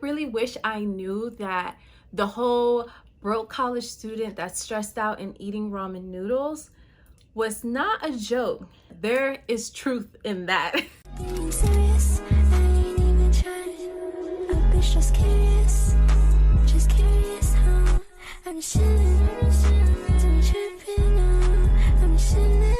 really wish I knew that the whole broke college student that's stressed out and eating ramen noodles was not a joke. There is truth in that. Being serious, I ain't even trying. A bitch just curious, huh? I'm chillin', don't trippin', I'm chillin'.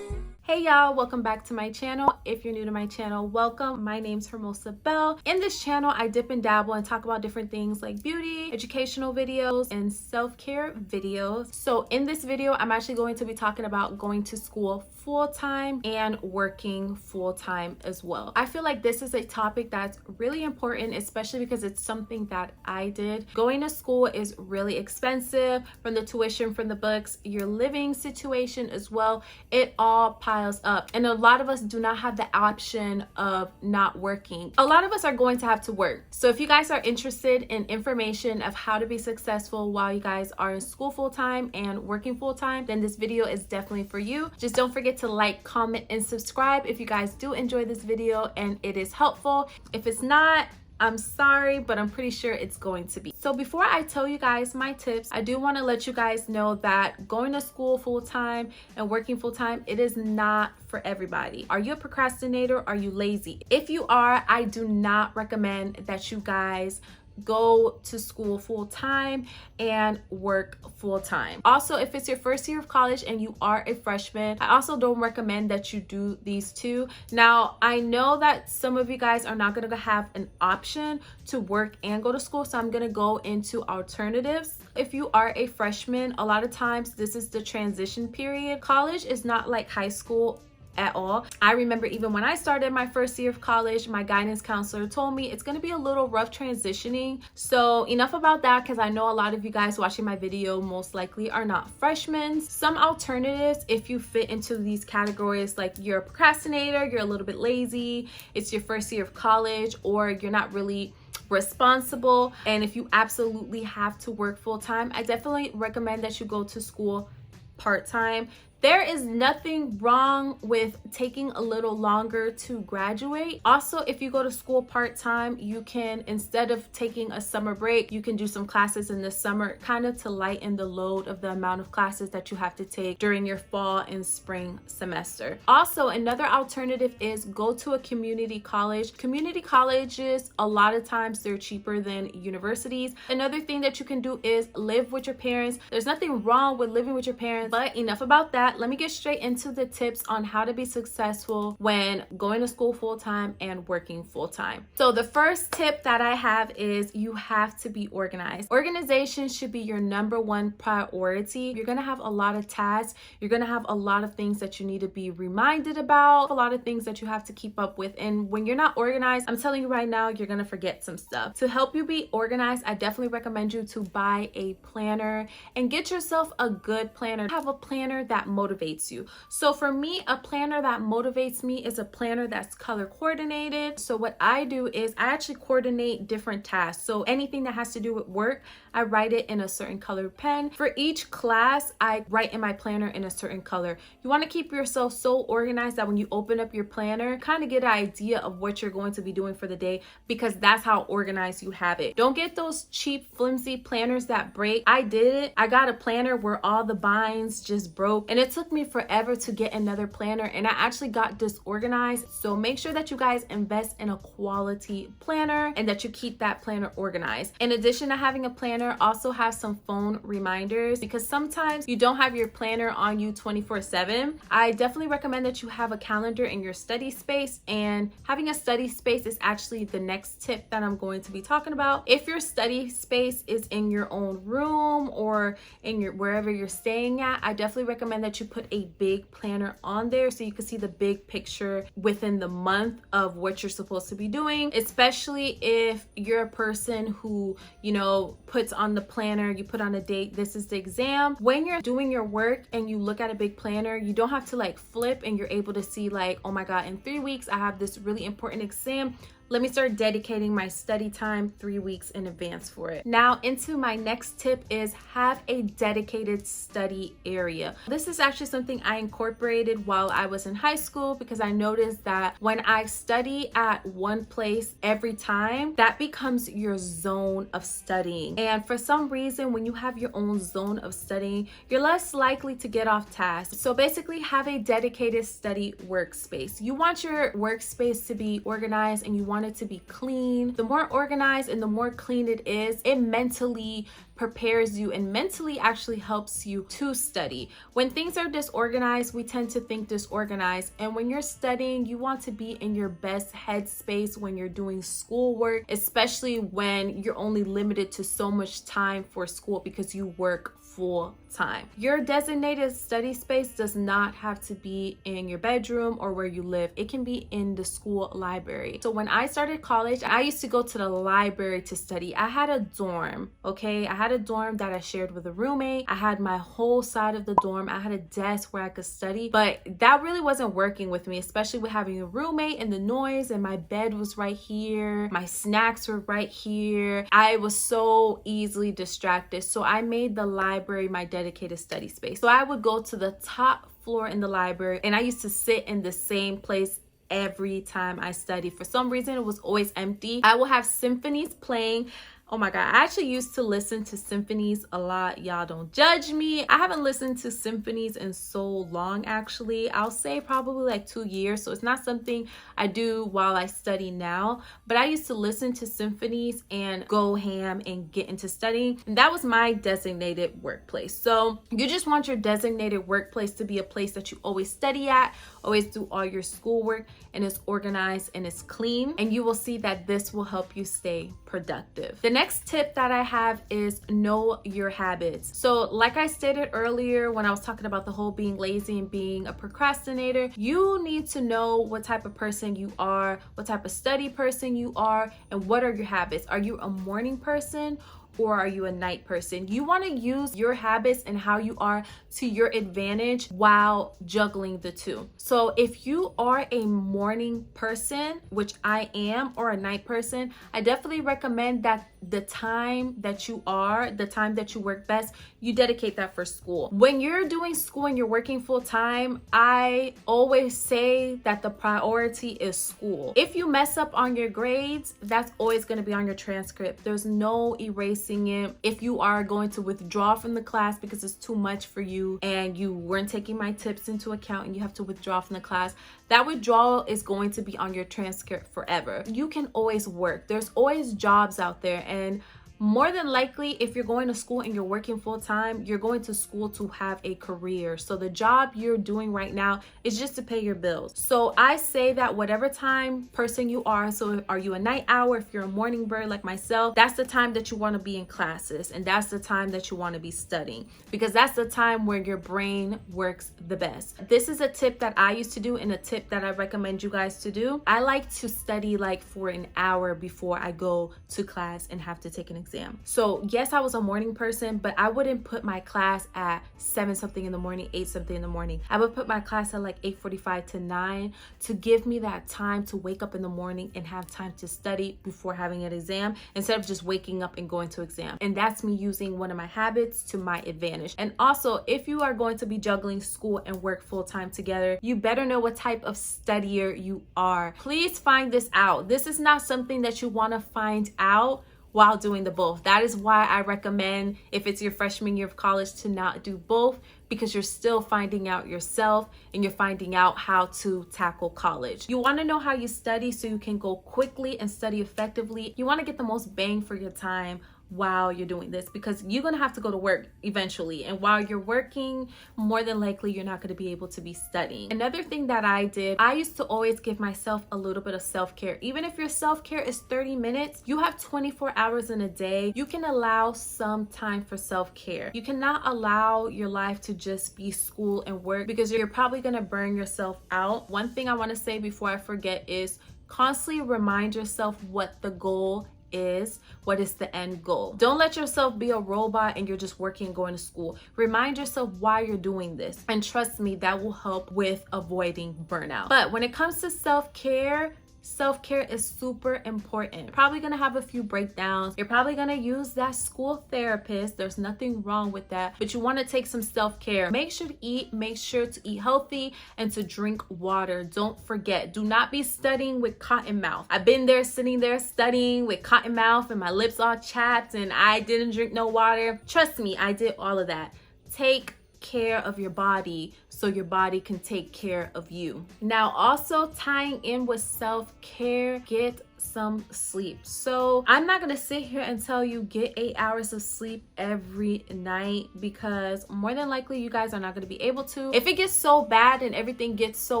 Hey y'all, welcome back to my channel. If you're new to my channel, welcome. My name's itshermosabelle. In this channel, I dip and dabble and talk about different things like beauty, educational videos, and self-care videos. So in this video, I'm actually going to be talking about going to school full-time and working full-time as well. I feel like this is a topic that's really important, especially because it's something that I did. Going to school is really expensive, from the tuition, from the books, your living situation as well. It all piles up, and a lot of us do not have the option of not working. A lot of us are going to have to work. So if you guys are interested in information of how to be successful while you guys are in school full-time and working full-time, then this video is definitely for you. Just don't forget to like, comment, and subscribe if you guys do enjoy this video and it is helpful. If it's not, I'm sorry, but I'm pretty sure it's going to be. So before I tell you guys my tips, I do want to let you guys know that going to school full-time and working full-time, it is not for everybody. Are you a procrastinator? Are you lazy? If you are, I do not recommend that you guys go to school full-time and work full-time. Also, if it's your first year of college and you are a freshman, I also don't recommend that you do these two. Now, I know that some of you guys are not going to have an option to work and go to school, so I'm going to go into alternatives. If you are a freshman, a lot of times this is the transition period. College is not like high school at all. I remember even when I started my first year of college, my guidance counselor told me it's going to be a little rough transitioning. So enough about that, because I know a lot of you guys watching my video most likely are not freshmen. Some alternatives, if you fit into these categories, like you're a procrastinator, you're a little bit lazy, it's your first year of college, or you're not really responsible, and if you absolutely have to work full-time, I definitely recommend that you go to school part-time. There is nothing wrong with taking a little longer to graduate. Also, if you go to school part-time, you can, instead of taking a summer break, you can do some classes in the summer, kind of to lighten the load of the amount of classes that you have to take during your fall and spring semester. Also, another alternative is go to a community college. Community colleges, a lot of times they're cheaper than universities. Another thing that you can do is live with your parents. There's nothing wrong with living with your parents, but enough about that. Let me get straight into the tips on how to be successful when going to school full-time and working full-time. So the first tip that I have is you have to be organized. Organization should be your number one priority. You're going to have a lot of tasks. You're going to have a lot of things that you need to be reminded about, a lot of things that you have to keep up with. And when you're not organized, I'm telling you right now, you're going to forget some stuff. To help you be organized, I definitely recommend you to buy a planner and get yourself a good planner. Have a planner that motivates you. So for me, a planner that motivates me is a planner that's color coordinated. So what I do is I actually coordinate different tasks. So anything that has to do with work, I write it in a certain color pen. For each class, I write in my planner in a certain color. You want to keep yourself so organized that when you open up your planner, kind of get an idea of what you're going to be doing for the day, because that's how organized you have it. Don't get those cheap, flimsy planners that break. I did it. I got a planner where all the binds just broke, and it took me forever to get another planner, and I actually got disorganized. So make sure that you guys invest in a quality planner and that you keep that planner organized. In addition to having a planner, also have some phone reminders, because sometimes you don't have your planner on you 24/7. I definitely recommend that you have a calendar in your study space, and having a study space is actually the next tip that I'm going to be talking about. If your study space is in your own room or in your wherever you're staying at, I definitely recommend that you put a big planner on there so you can see the big picture within the month of what you're supposed to be doing, especially if you're a person who, you know, puts on the planner, you put on a date, this is the exam. When you're doing your work and you look at a big planner, you don't have to like flip, and you're able to see like, oh my God, in 3 weeks I have this really important exam. let me start dedicating my study time 3 weeks in advance for it. Now into my next tip is have a dedicated study area. This is actually something I incorporated while I was in high school because I noticed that when I study at one place every time, that becomes your zone of studying. And for some reason, when you have your own zone of studying, you're less likely to get off task. So basically have a dedicated study workspace. You want your workspace to be organized and you want it to be clean. The more organized and the more clean it is, it mentally prepares you and mentally actually helps you to study. When things are disorganized, we tend to think disorganized. And when you're studying, you want to be in your best headspace when you're doing schoolwork, especially when you're only limited to so much time for school because you work full time. Your designated study space does not have to be in your bedroom or where you live. It can be in the school library. So when I started college, I used to go to the library to study. I had a dorm, okay? I had a dorm that I shared with a roommate. I had my whole side of the dorm. I had a desk where I could study, but that really wasn't working with me, especially with having a roommate and the noise, and my bed was right here. My snacks were right here. I was so easily distracted. So I made the library my dedicated study space. So I would go to the top floor in the library and I used to sit in the same place every time I studied. For some reason, it was always empty. I will have symphonies playing. Oh my God, I actually used to listen to symphonies a lot. Y'all don't judge me. I haven't listened to symphonies in so long, actually. I'll say probably like 2 years. So it's not something I do while I study now, but I used to listen to symphonies and go ham and get into studying. And that was my designated workplace. So you just want your designated workplace to be a place that you always study at, always do all your schoolwork, and it's organized and it's clean. And you will see that this will help you stay productive. The next tip that I have is know your habits. So like I stated earlier when I was talking about the whole being lazy and being a procrastinator, you need to know what type of person you are, what type of study person you are, and what are your habits. Are you a morning person or are you a night person? You want to use your habits and how you are to your advantage while juggling the two. So if you are a morning person, which I am, or a night person, I definitely recommend that the time that you are, the time that you work best, you dedicate that for school. When you're doing school and you're working full time, I always say that the priority is school. If you mess up on your grades, that's always going to be on your transcript. There's no erasing it. If you are going to withdraw from the class because it's too much for you and you weren't taking my tips into account and you have to withdraw from the class, that withdrawal is going to be on your transcript forever. You can always work. There's always jobs out there, and more than likely, if you're going to school and you're working full time, you're going to school to have a career. So the job you're doing right now is just to pay your bills. So I say that whatever time person you are, so are you a night owl, if you're a morning bird like myself, that's the time that you want to be in classes, and that's the time that you want to be studying, because that's the time where your brain works the best. This is a tip that I used to do and a tip that I recommend you guys to do. I like to study like for an hour before I go to class and have to take an exam. So yes, I was a morning person, but I wouldn't put my class at 7 something in the morning, 8 something in the morning. I would put my class at like 8:45 to 9 to give me that time to wake up in the morning and have time to study before having an exam, instead of just waking up and going to exam. And that's me using one of my habits to my advantage. And also, if you are going to be juggling school and work full time together, you better know what type of studier you are. Please find this out. This is not something that you want to find out while doing the both. That is why I recommend, if it's your freshman year of college, to not do both, because you're still finding out yourself and you're finding out how to tackle college. You want to know how you study so you can go quickly and study effectively. You want to get the most bang for your time while you're doing this, because you're going to have to go to work eventually, and while you're working, more than likely you're not going to be able to be studying. Another thing that I did, I used to always give myself a little bit of self-care. Even if your self-care is 30 minutes, you have 24 hours in a day. You can allow some time for self-care. You cannot allow your life to just be school and work, because you're probably going to burn yourself out. One thing I want to say before I forget is constantly remind yourself what the goal is. What is the end goal? Don't let yourself be a robot and you're just working and going to school. Remind yourself why you're doing this, and trust me, that will help with avoiding burnout. But when it comes to self-care, self-care is super important. You're probably gonna have a few breakdowns. You're probably gonna use that school therapist. There's nothing wrong with that, but you want to take some self-care. Make sure to eat healthy and to drink water. Don't forget, do not be studying with cotton mouth. I've been there sitting there studying with cotton mouth and my lips all chapped and I didn't drink no water. Trust me, I did all of that. Take care of your body so your body can take care of you. Now, also tying in with self-care, get some sleep. So I'm not gonna sit here and tell you get 8 hours of sleep every night, because more than likely you guys are not gonna be able to. If it gets so bad and everything gets so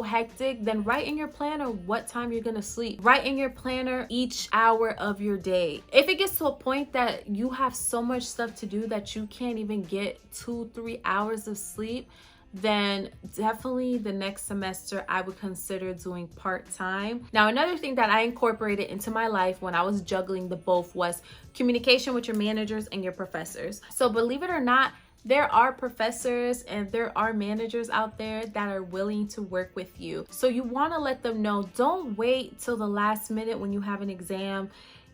hectic, then write in your planner what time you're gonna sleep. Write in your planner each hour of your day. If it gets to a point that you have so much stuff to do that you can't even get 2-3 hours of sleep, then definitely the next semester I would consider doing part-time. Now, another thing that I incorporated into my life when I was juggling the both was communication with your managers and your professors. So believe it or not, there are professors and there are managers out there that are willing to work with you. So you want to let them know. Don't wait till the last minute when you have an exam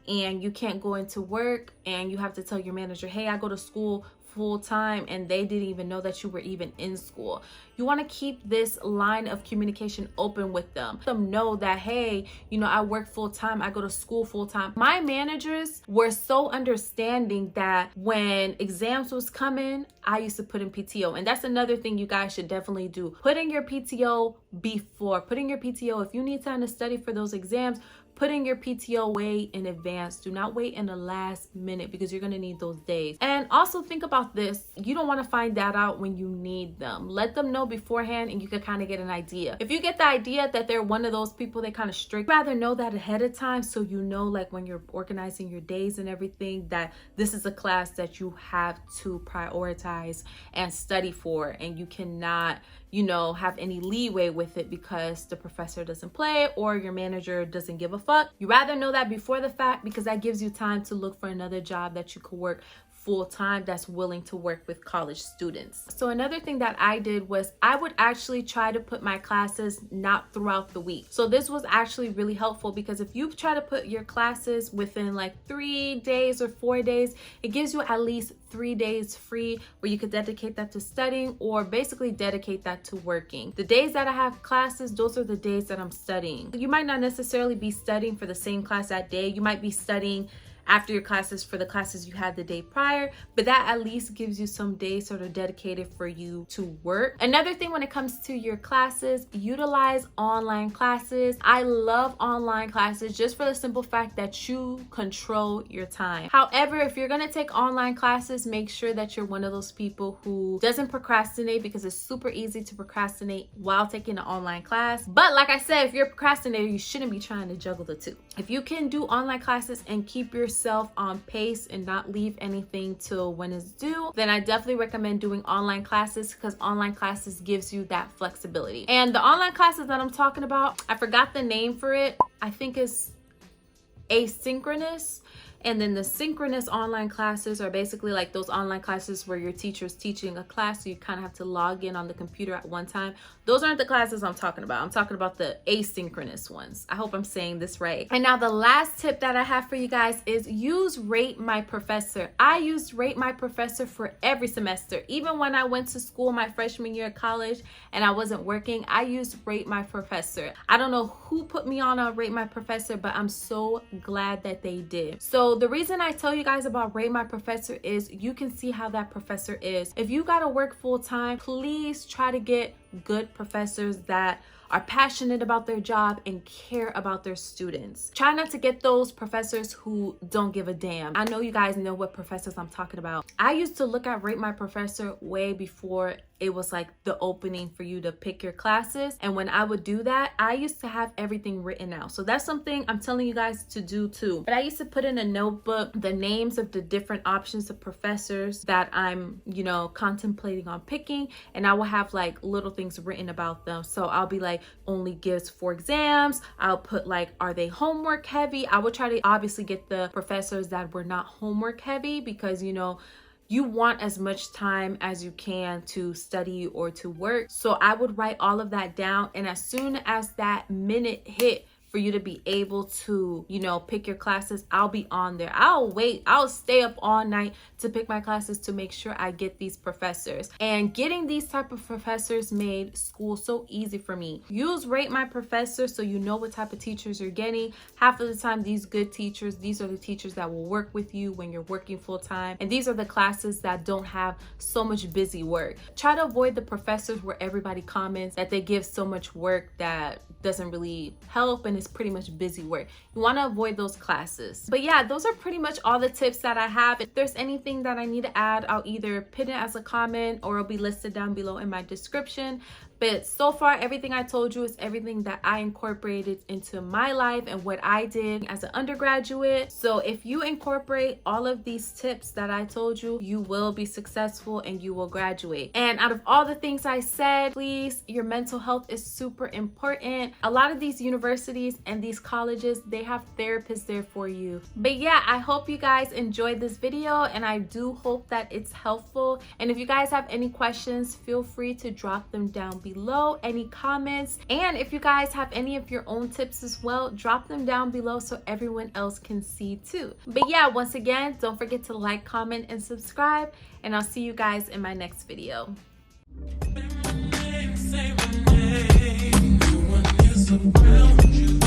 and you can't go into work and you have to tell your manager, hey, I go to school full time, and they didn't even know that you were even in school. You want to keep this line of communication open with them. Let them know that, hey, you know, I work full time, I go to school full time. My managers were so understanding that when exams was coming, I used to put in PTO. And that's another thing you guys should definitely do. Put in your PTO before. Put in your PTO. If you need time to study for those exams, put in your PTO way in advance. Do not wait in the last minute, because you're gonna need those days. And also think about this. You don't wanna find that out when you need them. Let them know beforehand and you can kind of get an idea. If you get the idea that they're one of those people that kind of strict, rather know that ahead of time, so you know, like when you're organizing your days and everything, that this is a class that you have to prioritize and study for, and you cannot, you know, have any leeway with it because the professor doesn't play or your manager doesn't give a fuck. You rather know that before the fact, because that gives you time to look for another job that you could work full-time that's willing to work with college students. So another thing that I did was I would actually try to put my classes not throughout the week. So this was actually really helpful, because if you try to put your classes within like 3 days or 4 days, it gives you at least 3 days free where you could dedicate that to studying, or basically dedicate that to working. The days that I have classes, those are the days that I'm studying. You might not necessarily be studying for the same class that day. You might be studying after your classes for the classes you had the day prior, but that at least gives you some days sort of dedicated for you to work. Another thing when it comes to your classes, utilize online classes. I love online classes just for the simple fact that you control your time. However, if you're gonna take online classes, make sure that you're one of those people who doesn't procrastinate, because it's super easy to procrastinate while taking an online class. But like I said, if you're a procrastinator, you shouldn't be trying to juggle the two. If you can do online classes and keep yourself on pace and not leave anything till when it's due, then I definitely recommend doing online classes, because online classes gives you that flexibility. And the online classes that I'm talking about, I forgot the name for it. I think it's asynchronous. And then the synchronous online classes are basically like those online classes where your teacher's teaching a class, so you kind of have to log in on the computer at one time. Those aren't the classes I'm talking about. I'm talking about the asynchronous ones. I hope I'm saying this right. And now the last tip that I have for you guys is use Rate My Professor. I used Rate My Professor for every semester. Even when I went to school my freshman year of college and I wasn't working, I used Rate My Professor. I don't know who put me on a Rate My Professor, but I'm so glad that they did. So the reason I tell you guys about Rate My Professor is you can see how that professor is. If you gotta work full time, please try to get good professors that are passionate about their job and care about their students. Try not to get those professors who don't give a damn. I know you guys know what professors I'm talking about. I used to look at Rate My Professor way before it was like the opening for you to pick your classes. And when I would do that, I used to have everything written out. So that's something I'm telling you guys to do too. But I used to put in a notebook the names of the different options of professors that I'm, you know, contemplating on picking. And I will have like little things written about them. So I'll be like, only gives 4 exams. I'll put like, are they homework heavy? I would try to obviously get the professors that were not homework heavy, because, you know, you want as much time as you can to study or to work. So I would write all of that down. And as soon as that minute hit for for you to be able to, you know, pick your classes, I'll be on there. I'll stay up all night to pick my classes to make sure I get these professors. And getting these type of professors made school so easy for me. Use Rate My Professor so you know what type of teachers you're getting. Half of the time, these good teachers, these are the teachers that will work with you when you're working full time. And these are the classes that don't have so much busy work. Try to avoid the professors where everybody comments that they give so much work that doesn't really help and it's pretty much busy work. You want to avoid those classes. But yeah, those are pretty much all the tips that I have. If there's anything that I need to add, I'll either pin it as a comment or it'll be listed down below in my description. But so far, everything I told you is everything that I incorporated into my life and what I did as an undergraduate. So if you incorporate all of these tips that I told you, you will be successful and you will graduate. And out of all the things I said, please, your mental health is super important. A lot of these universities and these colleges, they have therapists there for you. But yeah, I hope you guys enjoyed this video and I do hope that it's helpful. And if you guys have any questions, feel free to drop them down below, any comments. And if you guys have any of your own tips as well, drop them down below so everyone else can see too. But yeah, once again, don't forget to like, comment, and subscribe, and I'll see you guys in my next video. Say my name, no one is around you.